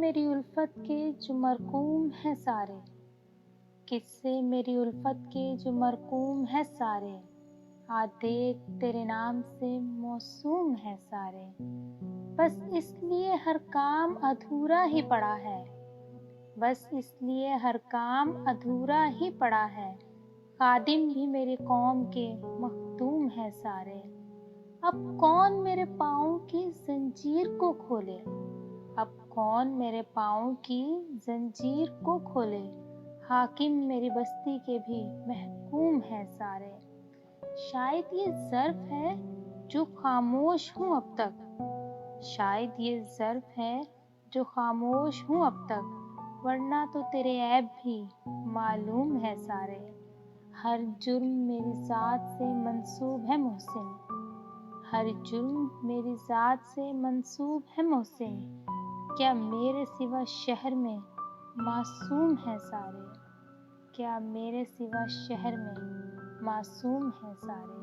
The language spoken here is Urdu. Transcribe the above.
میری الفت کے جو مرقوم ہیں سارے، قصے میری الفت کے جو مرقوم ہیں سارے، دیکھ تیرے نام سے موسوم ہیں سارے، بس اس لیے ہر کام ادھورا ہی پڑا ہے، بس اس لیے ہر کام ادھورا ہی پڑا ہے، خادم بھی میری قوم کے مخدوم ہیں سارے، اب کون میرے پاؤں کی زنجیر کو کھولے، اب کون میرے پاؤں کی زنجیر کو کھولے، حاکم میری بستی کے بھی محکوم ہیں سارے، شاید یہ ظرف ہے جو خاموش ہوں اب تک، شاید یہ ظرف ہے جو خاموش ہوں اب تک، ورنہ تو تیرے عیب بھی معلوم ہے سارے، ہر جرم میری ذات سے منسوب ہے محسن، ہر جرم میری ذات سے منسوب ہے محسن، کیا میرے سوا شہر میں معصوم ہیں سارے، کیا میرے سوا شہر میں معصوم ہیں سارے۔